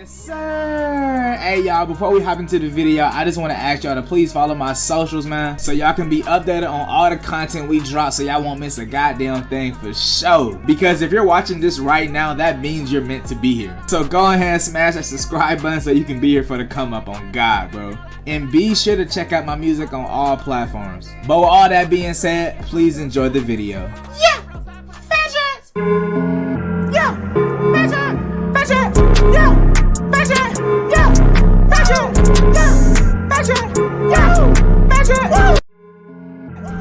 Yes, sir. Hey, y'all, before we hop into the video, I just want to ask y'all to please follow my socials, man, so y'all can be updated on all the content we drop, so y'all won't miss a goddamn thing for sure. Because if you're watching this right now, that means you're meant to be here. So go ahead and smash that subscribe button so you can be here for the come up on God, bro. And be sure to check out my music on all platforms. But with all that being said, please enjoy the video. Yeah! Fat Dreadz! Yeah! Fat Dreadz! Fat Dreadz! Yeah! Fat Dreadz! Yeah! Fat Dreadz! Yeah! Fat Dreadz! Yeah! Fat Dreadz!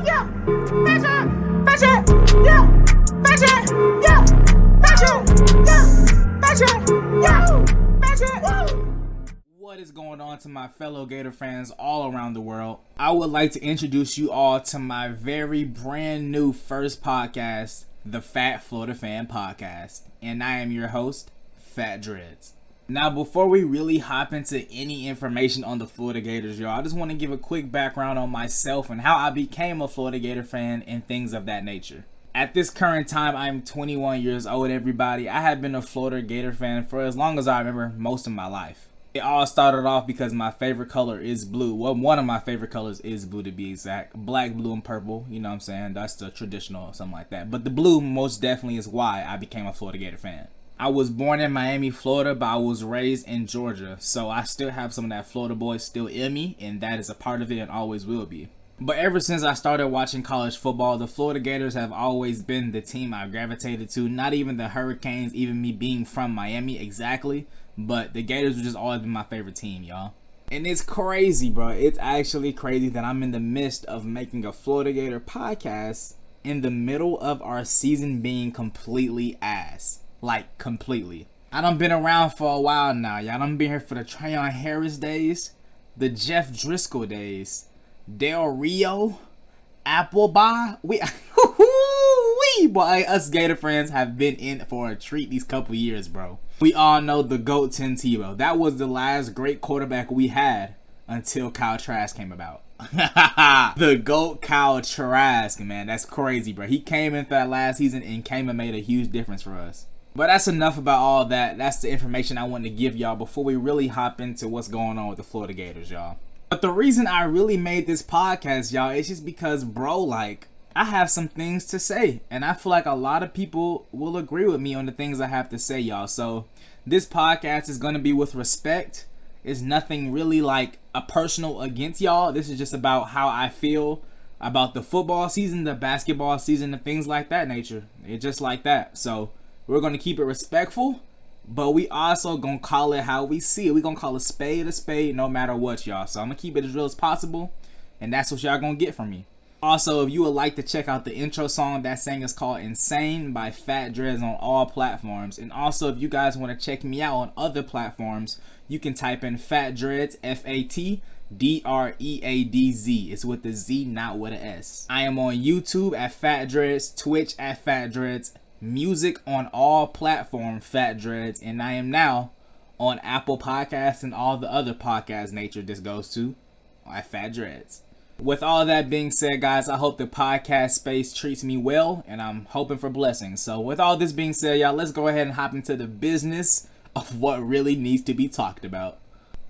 Yeah! Fat Dreadz! Fat Dreadz! Yeah! Fat Dreadz! Yeah! Fat Dreadz! Yeah! Fat Dreadz! Yeah! Fat Dreadz! What is going on to my fellow Gator fans all around the world? I would like to introduce you all to my very brand new first podcast, the FatFloridaFan Podcast. And I am your host, Fat Dreadz. Now, before we really hop into any information on the Florida Gators, y'all, I just want to give a quick background on myself and how I became a Florida Gator fan and things of that nature. At this current time, I'm 21 years old, everybody. I have been a Florida Gator fan for as long as I remember, most of my life. It all started off because my favorite color is blue. Well, one of my favorite colors is blue, to be exact. Black, blue, and purple. You know what I'm saying? That's the traditional or something like that. But the blue most definitely is why I became a Florida Gator fan. I was born in Miami, Florida, but I was raised in Georgia. So I still have some of that Florida boy still in me, and that is a part of it and always will be. But ever since I started watching college football, the Florida Gators have always been the team I gravitated to. Not even the Hurricanes, even me being from Miami exactly. But the Gators have just always been my favorite team, y'all. And it's crazy, bro. It's actually crazy that I'm in the midst of making a Florida Gator podcast in the middle of our season being completely ass. Like, completely. I done been around for a while now, y'all. I done been here for the Trayon Harris days, the Jeff Driscoll days, Del Rio, Appleby. Boy, us Gator friends have been in for a treat these couple years, bro. We all know the GOAT Tim Tebow. That was the last great quarterback we had until Kyle Trask came about. The GOAT Kyle Trask, man. That's crazy, bro. He came in for that last season and came and made a huge difference for us. But that's enough about all that. That's the information I wanted to give y'all before we really hop into what's going on with the Florida Gators, y'all. But the reason I really made this podcast, y'all, is just because, bro, like, I have some things to say, and I feel like a lot of people will agree with me on the things I have to say, y'all. So this podcast is going to be with respect. It's nothing really like a personal against y'all. This is just about how I feel about the football season, the basketball season, and things like that nature. It's just like that. So we're going to keep it respectful, but we also going to call it how we see it. We're going to call a spade no matter what, y'all. So I'm going to keep it as real as possible, and that's what y'all going to get from me. Also, if you would like to check out the intro song, that song is called Insane by Fat Dreadz on all platforms. And also, if you guys want to check me out on other platforms, you can type in Fat Dreadz, FatDreadz. It's with the Z, not with an S. I am on YouTube at Fat Dreadz, Twitch at Fat Dreadz, music on all platforms Fat Dreadz, and I am now on Apple Podcasts and all the other podcast nature this goes to at Fat Dreadz. With all that being said, guys, I hope the podcast space treats me well, and I'm hoping for blessings. So with all this being said, y'all, let's go ahead and hop into the business of what really needs to be talked about.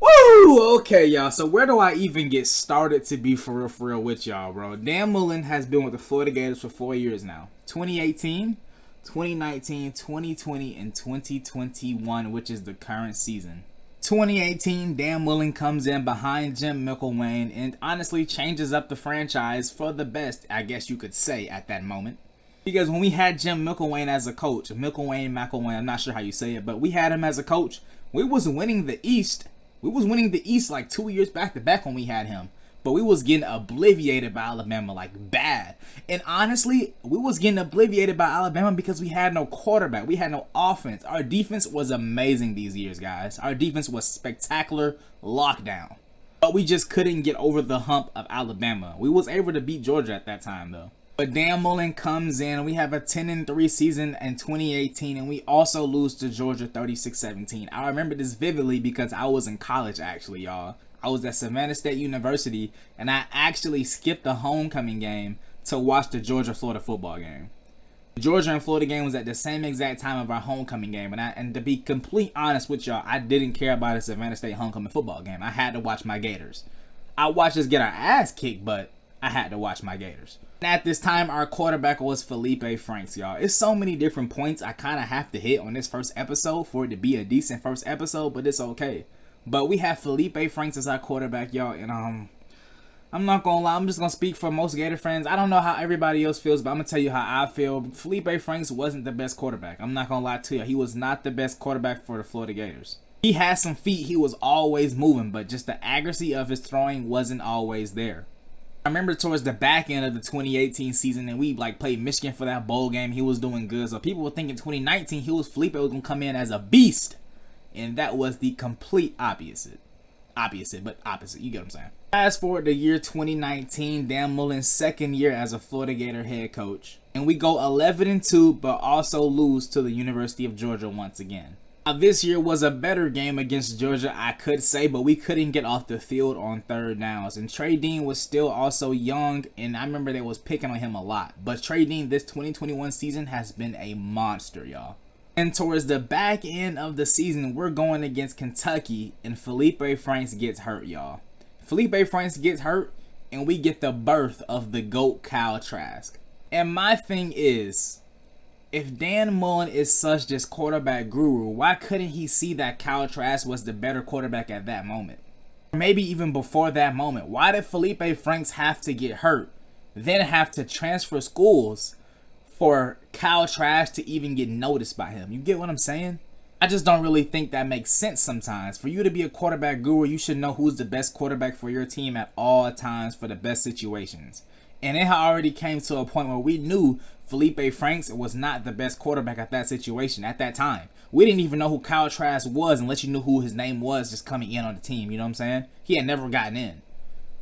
Woo! Okay, y'all, so where do I even get started to be for real with y'all, bro? Dan Mullen has been with the Florida Gators for 4 years now. 2018, 2019, 2020, and 2021, which is the current season. 2018, Dan Mullen comes in behind Jim McElwain and honestly changes up the franchise for the best, I guess you could say, at that moment. Because when we had Jim McElwain as a coach, McElwain, I'm not sure how you say it, but we had him as a coach. We was winning the East. We was winning the East like 2 years back to back when we had him. But we was getting obliviated by Alabama, like bad. And honestly, we was getting obliviated by Alabama because we had no quarterback. We had no offense. Our defense was amazing these years, guys. Our defense was spectacular lockdown. But we just couldn't get over the hump of Alabama. We was able to beat Georgia at that time, though. But Dan Mullen comes in, and we have a 10-3 season in 2018, and we also lose to Georgia 36-17. I remember this vividly because I was in college, actually, y'all. I was at Savannah State University, and I actually skipped the homecoming game to watch the Georgia-Florida football game. Georgia and Florida game was at the same exact time of our homecoming game. And to be complete honest with y'all, I didn't care about a Savannah State homecoming football game. I had to watch my Gators. I watched us get our ass kicked, but I had to watch my Gators. And at this time, our quarterback was Felipe Franks, y'all. It's so many different points I kind of have to hit on this first episode for it to be a decent first episode, but it's okay. But we have Felipe Franks as our quarterback, y'all, and I'm not gonna lie, I'm just gonna speak for most Gator fans. I don't know how everybody else feels, but I'm gonna tell you how I feel. Felipe Franks wasn't the best quarterback. I'm not gonna lie to you. He was not the best quarterback for the Florida Gators. He had some feet. He was always moving, but just the accuracy of his throwing wasn't always there. I remember towards the back end of the 2018 season, and we played Michigan for that bowl game. He was doing good, so people were thinking 2019 Felipe was gonna come in as a beast, and that was the complete opposite. Opposite. You get what I'm saying? Fast forward to year 2019, Dan Mullen's second year as a Florida Gator head coach, and we go 11-2, but also lose to the University of Georgia once again. Now, this year was a better game against Georgia, I could say, but we couldn't get off the field on third downs. And Trey Dean was still also young, and I remember they was picking on him a lot. But Trey Dean, this 2021 season, has been a monster, y'all. And towards the back end of the season, we're going against Kentucky, and Felipe Franks gets hurt, y'all. Felipe Franks gets hurt, and we get the birth of the GOAT Kyle Trask. And my thing is, if Dan Mullen is such this quarterback guru, why couldn't he see that Kyle Trask was the better quarterback at that moment? Or maybe even before that moment. Why did Felipe Franks have to get hurt, then have to transfer schools for Kyle Trask to even get noticed by him? You get what I'm saying? I just don't really think that makes sense sometimes. For you to be a quarterback guru, you should know who's the best quarterback for your team at all times for the best situations. And it had already came to a point where we knew Felipe Franks was not the best quarterback at that situation at that time. We didn't even know who Kyle Trask was unless you knew who his name was just coming in on the team. You know what I'm saying? He had never gotten in.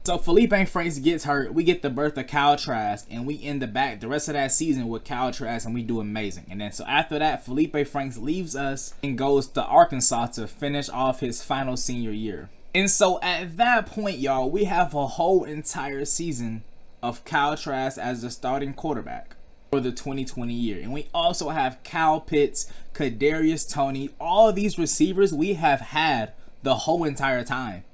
So Felipe Franks gets hurt. We get the birth of Kyle Trask, and we end the rest of that season with Kyle Trask, and we do amazing. And then so after that, Felipe Franks leaves us and goes to Arkansas to finish off his final senior year. And so at that point, y'all, we have a whole entire season of Kyle Trask as the starting quarterback for the 2020 year. And we also have Kyle Pitts, Kadarius Toney, all these receivers we have had the whole entire time.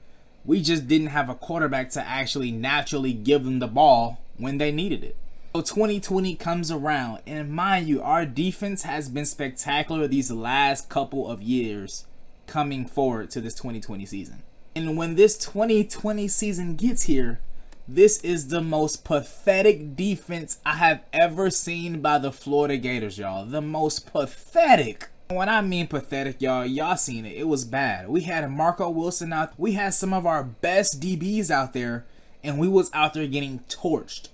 We just didn't have a quarterback to actually naturally give them the ball when they needed it. So 2020 comes around, and mind you, our defense has been spectacular these last couple of years coming forward to this 2020 season. And when this 2020 season gets here, this is the most pathetic defense I have ever seen by the Florida Gators, y'all. The most pathetic. When I mean pathetic, y'all seen it. It was bad. We had Marco Wilson out. We had some of our best DBs out there, and we was out there getting torched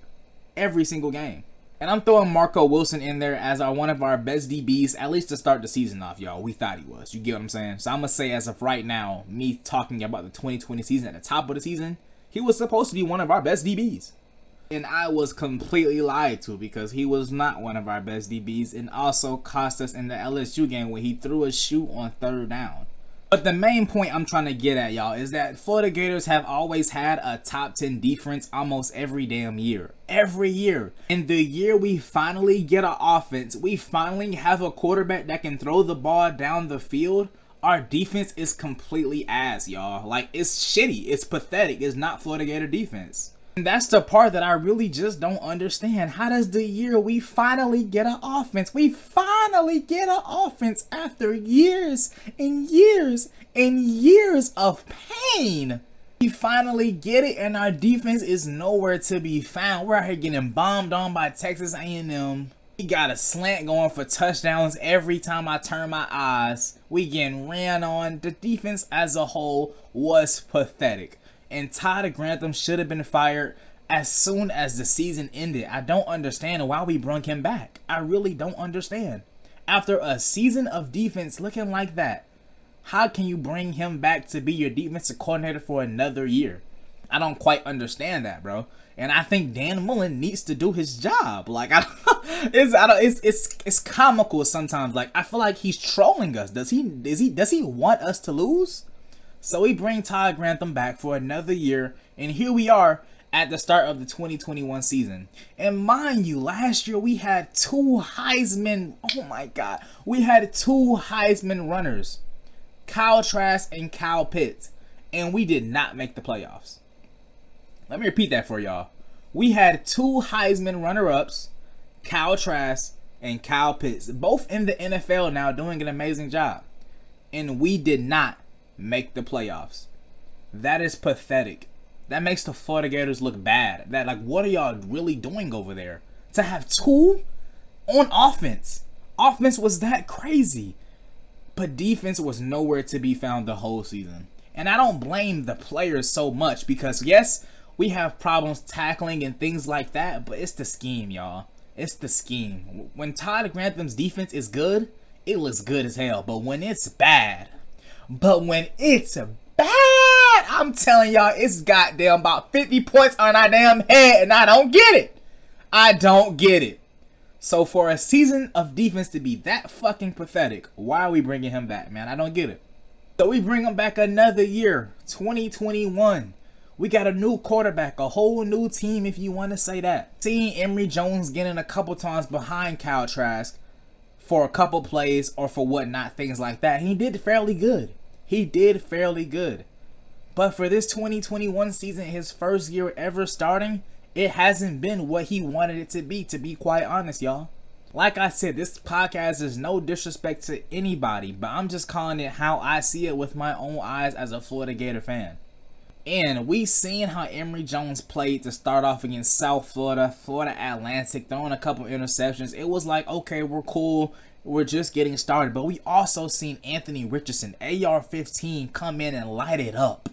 every single game. And I'm throwing Marco Wilson in there as one of our best DBs, at least to start the season off, y'all. We thought he was. You get what I'm saying? So I'm going to say as of right now, me talking about the 2020 season at the top of the season, he was supposed to be one of our best DBs. And I was completely lied to because he was not one of our best DBs, and also cost us in the LSU game when he threw a shoe on third down. But the main point I'm trying to get at, y'all, is that Florida Gators have always had a top 10 defense almost every damn year. Every year. And the year we finally get an offense, we finally have a quarterback that can throw the ball down the field, our defense is completely ass, y'all. It's shitty. It's pathetic. It's not Florida Gator defense. And that's the part that I really just don't understand. How does the year we finally get an offense? We finally get an offense after years and years and years of pain. We finally get it, and our defense is nowhere to be found. We're out here getting bombed on by Texas A&M. We got a slant going for touchdowns every time I turn my eyes. We getting ran on. The defense as a whole was pathetic. And Todd Grantham should have been fired as soon as the season ended. I don't understand why we brung him back. I really don't understand. After a season of defense looking like that, how can you bring him back to be your defensive coordinator for another year? I don't quite understand that, bro. And I think Dan Mullen needs to do his job. It's comical sometimes. I feel like he's trolling us. Does he want us to lose? So we bring Todd Grantham back for another year, and here we are at the start of the 2021 season. And mind you, last year we had two Heisman, oh my God, we had two Heisman runners, Kyle Trask and Kyle Pitts, and we did not make the playoffs. Let me repeat that for y'all. We had two Heisman runner-ups, Kyle Trask and Kyle Pitts, both in the NFL now doing an amazing job. And we did not make the playoffs. That is pathetic. That makes the Florida Gators look bad. That, like, what are y'all really doing over there? To have two on offense. Offense was that crazy. But defense was nowhere to be found the whole season. And I don't blame the players so much because, yes, we have problems tackling and things like that, but it's the scheme, y'all. It's the scheme. When Todd Grantham's defense is good, it looks good as hell. But when it's bad, I'm telling y'all, it's goddamn about 50 points on our damn head, and I don't get it. I don't get it. So for a season of defense to be that fucking pathetic, why are we bringing him back, man? I don't get it. So we bring him back another year, 2021. We got a new quarterback, a whole new team, if you want to say that. Seeing Emory Jones getting a couple times behind Kyle Trask for a couple plays or for whatnot, things like that, he did fairly good. But for this 2021 season, his first year ever starting, it hasn't been what he wanted it to be quite honest, y'all. Like I said, this podcast is no disrespect to anybody, but I'm just calling it how I see it with my own eyes as a Florida Gator fan. And we seen how Emory Jones played to start off against South Florida, Florida Atlantic, throwing a couple interceptions. It was like, okay, we're cool. We're just getting started. But we also seen Anthony Richardson, AR-15, come in and light it up.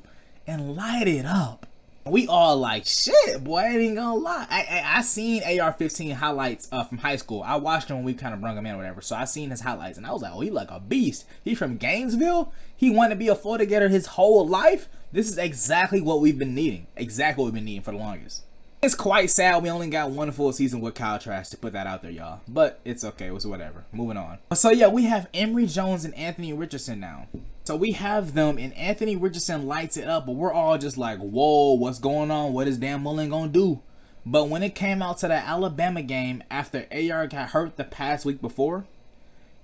We all like, shit, boy, I ain't gonna lie. I seen AR-15 highlights from high school. I watched him when we kind of brung him in or whatever. So I seen his highlights and I was like, oh, he like a beast. He from Gainesville. He wanted to be a Florida Gator his whole life. This is exactly what we've been needing. Exactly what we've been needing for the longest. It's quite sad we only got one full season with Kyle Trask, to put that out there, y'all. But it's okay. It was whatever. Moving on. So yeah, we have Emory Jones and Anthony Richardson now. So we have them, and Anthony Richardson lights it up, but we're all just like, whoa, what's going on? What is Dan Mullen gonna do? But when it came out to the Alabama game after AR got hurt the past week before,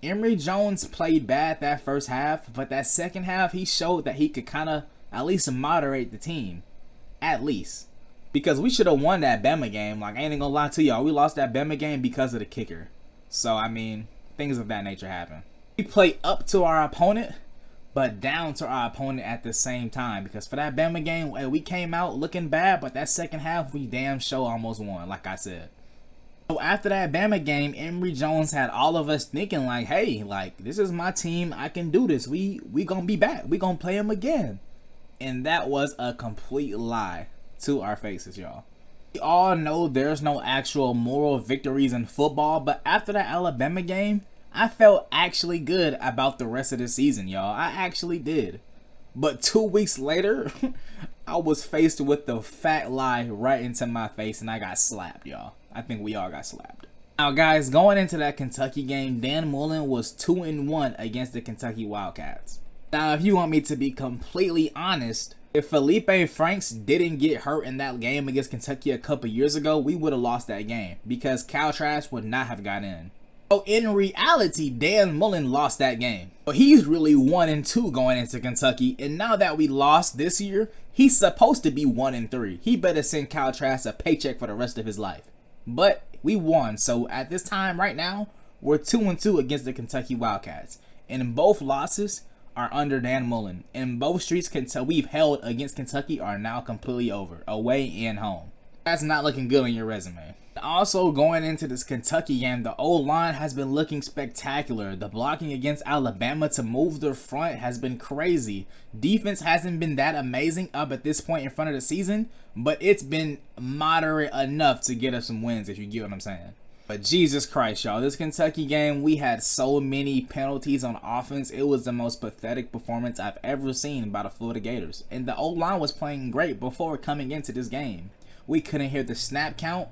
Emory Jones played bad that first half, but that second half, he showed that he could kind of at least moderate the team. At least. Because we should have won that Bama game. Like, I ain't gonna lie to y'all. We lost that Bama game because of the kicker. So, I mean, things of that nature happen. We play up to our opponent, but down to our opponent at the same time. Because for that Bama game, we came out looking bad, but that second half, we damn sure almost won, like I said. So after that Bama game, Emory Jones had all of us thinking like, hey, like, this is my team. I can do this. We gonna be back. We gonna play him again. And that was a complete lie to our faces, y'all. We all know there's no actual moral victories in football, but after that Alabama game, I felt actually good about the rest of the season, y'all. I actually did. But 2 weeks later, I was faced with the fat lie right into my face, and I got slapped, y'all. I think we all got slapped. Now, guys, going into that Kentucky game, Dan Mullen was 2-1 against the Kentucky Wildcats. Now, if you want me to be completely honest, if Felipe Franks didn't get hurt in that game against Kentucky a couple years ago, we would have lost that game because Kyle Trask would not have got in. So in reality, Dan Mullen lost that game. But he's really 1-2 going into Kentucky, and now that we lost this year, he's supposed to be 1-3. He better send Kyle Trask a paycheck for the rest of his life. But we won, so at this time right now, we're 2-2 against the Kentucky Wildcats. And both losses are under Dan Mullen. And both streaks we've held against Kentucky are now completely over, away and home. That's not looking good on your resume. Also, going into this Kentucky game, the O-line has been looking spectacular. The blocking against Alabama to move their front has been crazy. Defense hasn't been that amazing up at this point in front of the season, but it's been moderate enough to get us some wins, if you get what I'm saying. But Jesus Christ, y'all, this Kentucky game, we had so many penalties on offense. It was the most pathetic performance I've ever seen by the Florida Gators. And the O-line was playing great before coming into this game. We couldn't hear the snap count.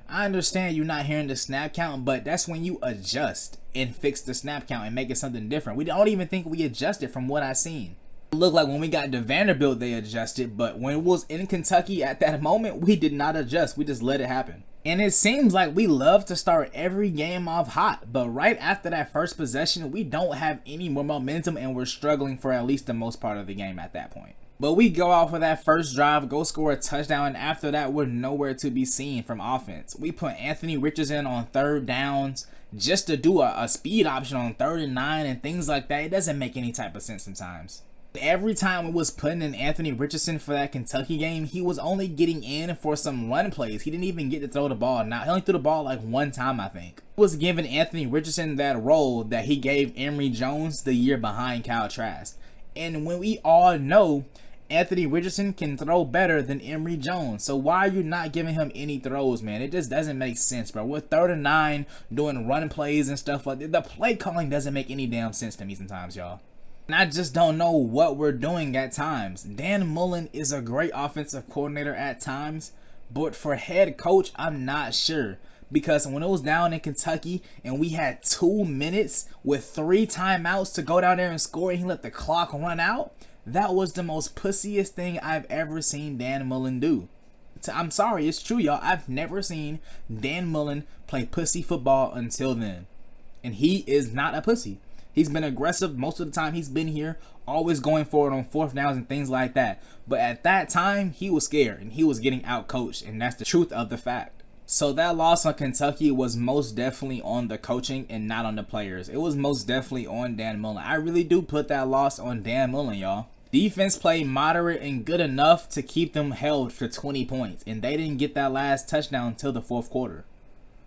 I understand you're not hearing the snap count, but that's when you adjust and fix the snap count and make it something different. We don't even think we adjusted from what I seen. It looked like when we got to Vanderbilt, they adjusted, but when it was in Kentucky at that moment, we did not adjust. We just let it happen. And it seems like we love to start every game off hot, but right after that first possession, we don't have any more momentum and we're struggling for at least the most part of the game at that point. But we go out for that first drive, go score a touchdown, and after that, we're nowhere to be seen from offense. We put Anthony Richardson on third downs just to do a speed option on 3rd and 9 and things like that. It doesn't make any type of sense sometimes. Every time we was putting in Anthony Richardson for that Kentucky game, he was only getting in for some run plays. He didn't even get to throw the ball. Now, he only threw the ball like one time, I think. He was giving Anthony Richardson that role that he gave Emory Jones the year behind Kyle Trask. And when we all know Anthony Richardson can throw better than Emory Jones, so why are you not giving him any throws, man? It just doesn't make sense, bro. We're 3rd and 9 doing run plays and stuff like that. The play calling doesn't make any damn sense to me sometimes, y'all. And I just don't know what we're doing at times. Dan Mullen is a great offensive coordinator at times, but for head coach, I'm not sure. Because when it was down in Kentucky and we had 2 minutes with 3 timeouts to go down there and score and he let the clock run out, that was the most pussiest thing I've ever seen Dan Mullen do. I'm sorry, it's true, y'all. I've never seen Dan Mullen play pussy football until then. And he is not a pussy. He's been aggressive most of the time he's been here, always going for it on 4th downs and things like that. But at that time, he was scared and he was getting out-coached, and that's the truth of the fact. So that loss on Kentucky was most definitely on the coaching and not on the players. It was most definitely on Dan Mullen. I really do put that loss on Dan Mullen, y'all. Defense played moderate and good enough to keep them held for 20 points, and they didn't get that last touchdown until the 4th quarter.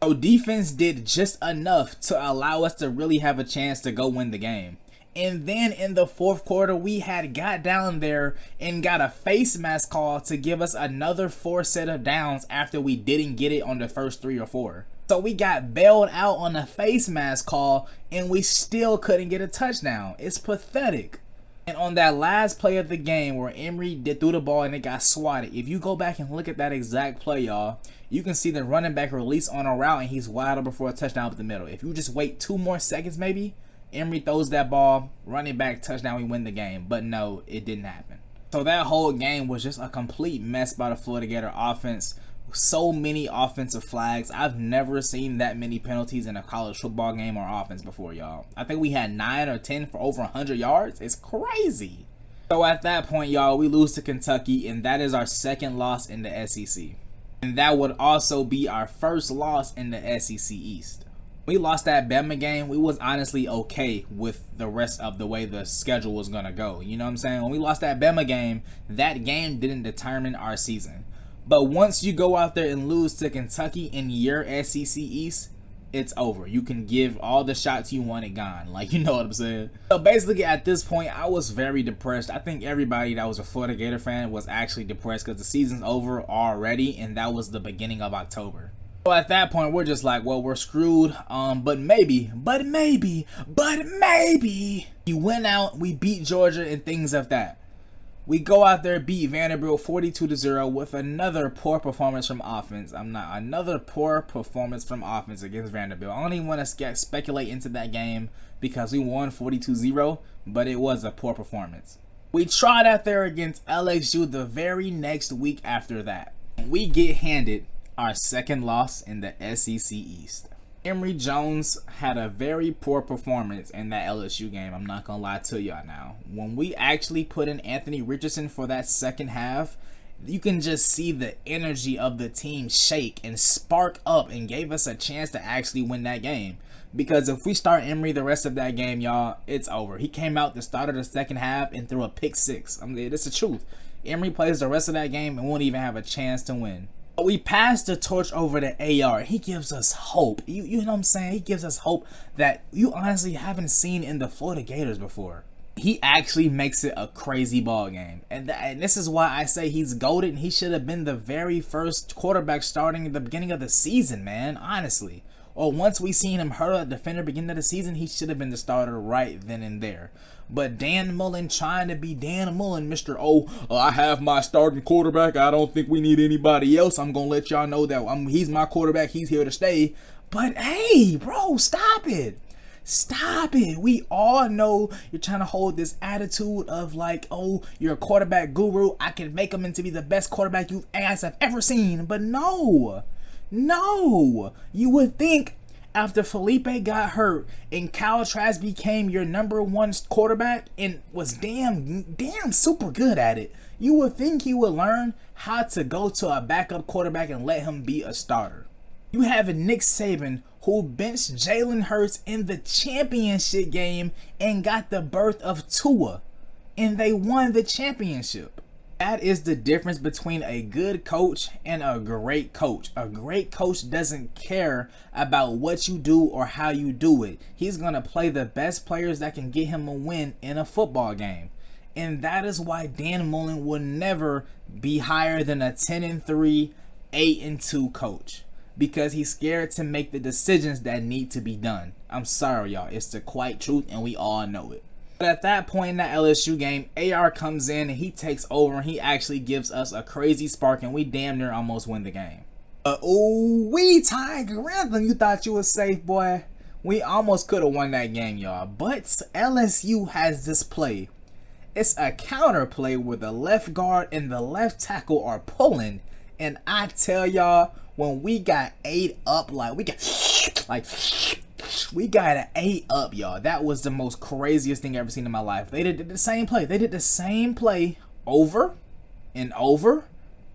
So defense did just enough to allow us to really have a chance to go win the game. And then in the 4th quarter, we had got down there and got a face mask call to give us another 4 set of downs after we didn't get it on the first 3 or 4. So we got bailed out on a face mask call and we still couldn't get a touchdown. It's pathetic. And on that last play of the game where Emory threw the ball and it got swatted, if you go back and look at that exact play, y'all, you can see the running back release on a route and he's wide open for a touchdown up the middle. If you just wait 2 more seconds maybe, Emory throws that ball, running back, touchdown, we win the game. But no, it didn't happen. So that whole game was just a complete mess by the Florida Gator offense. So many offensive flags. I've never seen that many penalties in a college football game or offense before, y'all. I think we had 9 or 10 for over 100 yards. It's crazy. So at that point, y'all, we lose to Kentucky, and that is our 2nd loss in the SEC. And that would also be our 1st loss in the SEC East. We lost that Bama game. We was honestly okay with the rest of the way the schedule was going to go. You know what I'm saying? When we lost that Bama game, that game didn't determine our season. But once you go out there and lose to Kentucky in your SEC East, it's over. You can give all the shots you want, it gone. Like, you know what I'm saying? So basically at this point, I was very depressed. I think everybody that was a Florida Gator fan was actually depressed because the season's over already and that was the beginning of October. So at that point, we're just like, well, we're screwed. But maybe. We went out, we beat Georgia and things of that. We go out there, beat Vanderbilt 42-0 with another poor performance from offense. Another poor performance from offense against Vanderbilt. I don't even want to speculate into that game because we won 42-0, but it was a poor performance. We tried out there against LSU the very next week after that. We get handed our 2nd loss in the SEC East. Emory Jones had a very poor performance in that LSU game. I'm not going to lie to y'all now. When we actually put in Anthony Richardson for that 2nd half, you can just see the energy of the team shake and spark up and gave us a chance to actually win that game. Because if we start Emory the rest of that game, y'all, it's over. He came out the start of the 2nd half and threw a pick 6. It's the truth. Emory plays the rest of that game and won't even have a chance to win. We passed the torch over to AR. He gives us hope. You know what I'm saying? He gives us hope that you honestly haven't seen in the Florida Gators before. He actually makes it a crazy ball game. And this is why I say he's goated and he should have been the very first quarterback starting at the beginning of the season, man. Honestly. Or once we seen him hurdle a defender beginning of the season, he should have been the starter right then and there. But Dan Mullen trying to be Dan Mullen, Mr. I have my starting quarterback. I don't think we need anybody else. I'm going to let y'all know that he's my quarterback. He's here to stay. But hey, bro, stop it. Stop it. We all know you're trying to hold this attitude of like, oh, you're a quarterback guru. I can make him into be the best quarterback you guys have ever seen. But no. You would think after Felipe got hurt and Kyle Trask became your number one quarterback and was damn super good at it, you would think he would learn how to go to a backup quarterback and let him be a starter. You have a Nick Saban who benched Jalen Hurts in the championship game and got the birth of Tua, and they won the championship. That is the difference between a good coach and a great coach. A great coach doesn't care about what you do or how you do it. He's going to play the best players that can get him a win in a football game. And that is why Dan Mullen will never be higher than a 10-3, 8-2 coach. Because he's scared to make the decisions that need to be done. I'm sorry, y'all. It's the quiet truth, and we all know it. But at that point in that LSU game, AR comes in, and he takes over, and he actually gives us a crazy spark, and we damn near almost win the game. Ty Grantham, you thought you was safe, boy. We almost could have won that game, y'all. But LSU has this play. It's a counter play where the left guard and the left tackle are pulling, and I tell y'all, when we got 8 up, we got an 8 up, y'all. That was the most craziest thing I've ever seen in my life. They did the same play. They did the same play over and over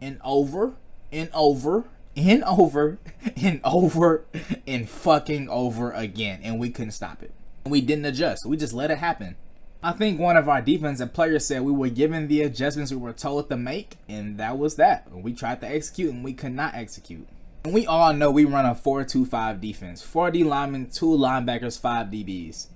and over and over and over and over and fucking over again, and we couldn't stop it. We didn't adjust. We just let it happen. I think one of our defensive players said we were given the adjustments we were told to make, and that was that. We tried to execute, and we could not execute. And we all know we run a 4-2-5 defense. 4 D linemen, 2 linebackers, 5 DBs.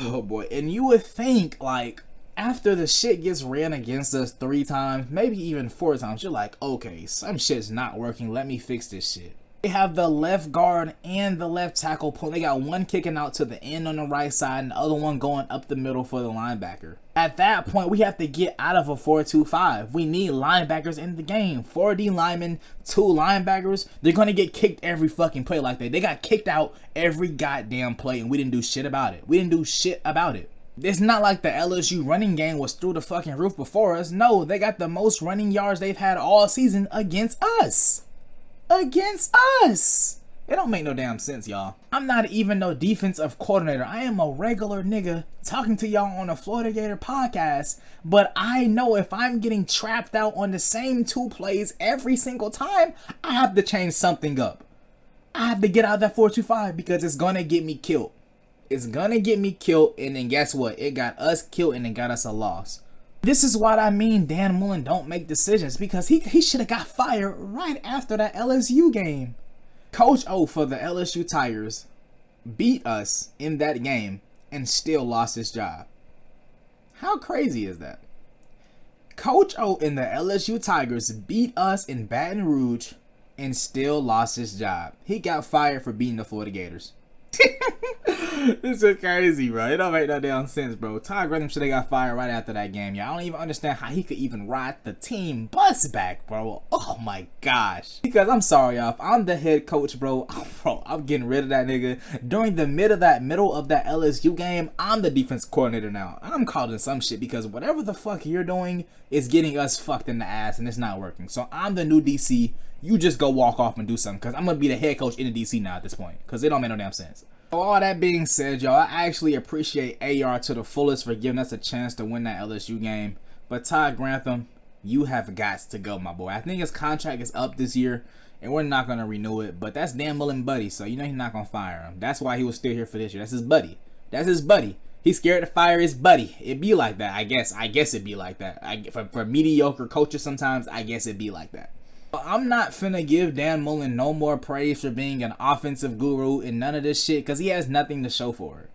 Oh boy. And you would think, like, after the shit gets ran against us 3 times, maybe even 4 times, you're like, okay, some shit's not working. Let me fix this shit. They have the left guard and the left tackle pull. They got one kicking out to the end on the right side and the other one going up the middle for the linebacker. At that point, we have to get out of a 4-2-5. We need linebackers in the game. 4 D linemen, 2 linebackers. They're going to get kicked every fucking play like that. They got kicked out every goddamn play, and we didn't do shit about it. It's not like the LSU running game was through the fucking roof before us. No, they got the most running yards they've had all season against us. It don't make no damn sense, y'all. I'm not even no defensive coordinator. I am a regular nigga talking to y'all on a Florida Gator podcast, but I know if I'm getting trapped out on the same 2 plays every single time, I have to change something up. I have to get out of that 4-2-5 because it's gonna get me killed. And then guess what? It got us killed and it got us a loss. This is what I mean Dan Mullen don't make decisions, because he should have got fired right after that LSU game. Coach O for the LSU Tigers beat us in that game and still lost his job. How crazy is that? Coach O and the LSU Tigers beat us in Baton Rouge and still lost his job. He got fired for beating the Florida Gators. This is crazy, bro. It don't make no damn sense, bro. Ty Grantham should have got fired right after that game, y'all. I don't even understand how he could even ride the team bus back, bro. Oh my gosh. Because I'm sorry, y'all. If I'm the head coach, bro, I'm getting rid of that nigga. During the middle of that LSU game, I'm the defense coordinator now. I'm calling some shit because whatever the fuck you're doing is getting us fucked in the ass and it's not working. So I'm the new DC. You just go walk off and do something, because I'm going to be the head coach in the DC now at this point, because it don't make no damn sense. So all that being said, y'all, I actually appreciate AR to the fullest for giving us a chance to win that LSU game. But Ty Grantham, you have got to go, my boy. I think his contract is up this year, and we're not going to renew it. But that's Dan Mullen buddy, so you know he's not going to fire him. That's why he was still here for this year. That's his buddy. He's scared to fire his buddy. It be like that, I guess. It'd be like that. For mediocre coaches sometimes, I guess it'd be like that. I'm not finna give Dan Mullen no more praise for being an offensive guru and none of this shit, because he has nothing to show for it.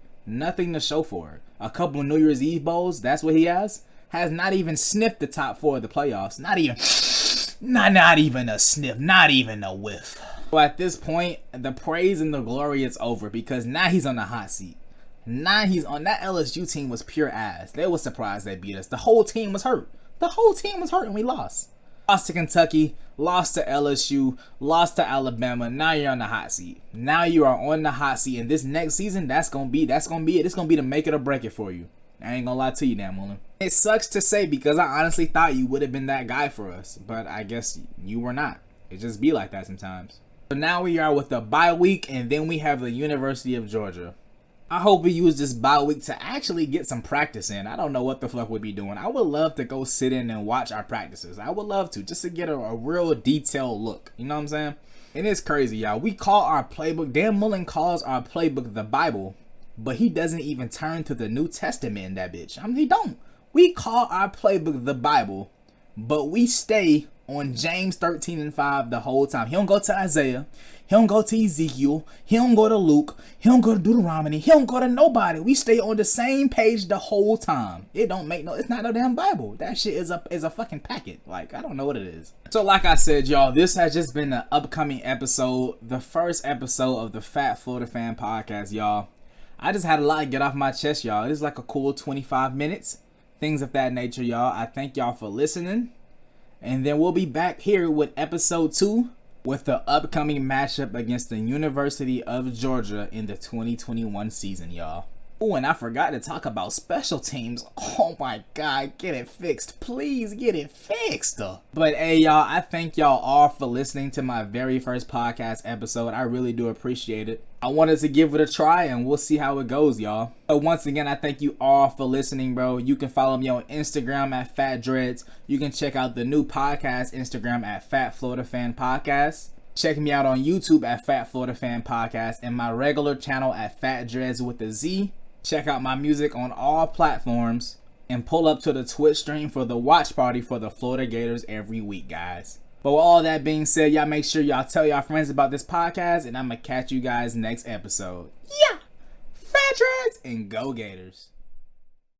A couple of New Year's Eve bowls, that's what he has not even sniffed the top 4 of the playoffs. Not even a sniff, not even a whiff. So at this point, the praise and the glory is over, because now he's on the hot seat. Now he's on that LSU team was pure ass. They was surprised they beat us. The whole team was hurt and we lost. Lost to Kentucky, lost to LSU, lost to Alabama. Now you're on the hot seat. Now you are on the hot seat, and this next season, that's gonna be it. It's gonna be the make it or break it for you. I ain't gonna lie to you, Dan Mullen. It sucks to say because I honestly thought you would have been that guy for us, but I guess you were not. It just be like that sometimes. So now we are with the bye week, and then we have the University of Georgia. I hope we use this bye week to actually get some practice in. I don't know what the fuck we'd be doing. I would love to go sit in and watch our practices. I would love to, just to get a real detailed look. You know what I'm saying? And it's crazy, y'all. We call our playbook, Dan Mullen calls our playbook the Bible, but he doesn't even turn to the New Testament in that bitch. I mean, he don't. We call our playbook the Bible, but we stay on James 13:5 the whole time. He don't go to Isaiah. He don't go to Ezekiel. He don't go to Luke. He don't go to Deuteronomy. He don't go to nobody. We stay on the same page the whole time. It don't make no. It's not no damn Bible. That shit is a fucking packet. Like, I don't know what it is. So like I said, y'all, this has just been the upcoming episode, the first episode of the Fat Florida Fan Podcast, y'all. I just had a lot to get off my chest, y'all. It is like a cool 25 minutes. Things of that nature, y'all. I thank y'all for listening. And then we'll be back here with episode 2 with the upcoming matchup against the University of Georgia in the 2021 season, y'all. Oh, and I forgot to talk about special teams. Oh my God, get it fixed. Please get it fixed. But hey, y'all, I thank y'all all for listening to my very first podcast episode. I really do appreciate it. I wanted to give it a try, and we'll see how it goes, y'all. So once again, I thank you all for listening, bro. You can follow me on Instagram at Fat Dreadz. You can check out the new podcast Instagram at FatFloridaFan Podcast. Check me out on YouTube at FatFloridaFan Podcast and my regular channel at Fat Dreadz with a Z. Check out my music on all platforms and pull up to the Twitch stream for the watch party for the Florida Gators every week, guys. But with all that being said, y'all make sure y'all tell y'all friends about this podcast, and I'm going to catch you guys next episode. Yeah! Fat Dreadz and go Gators.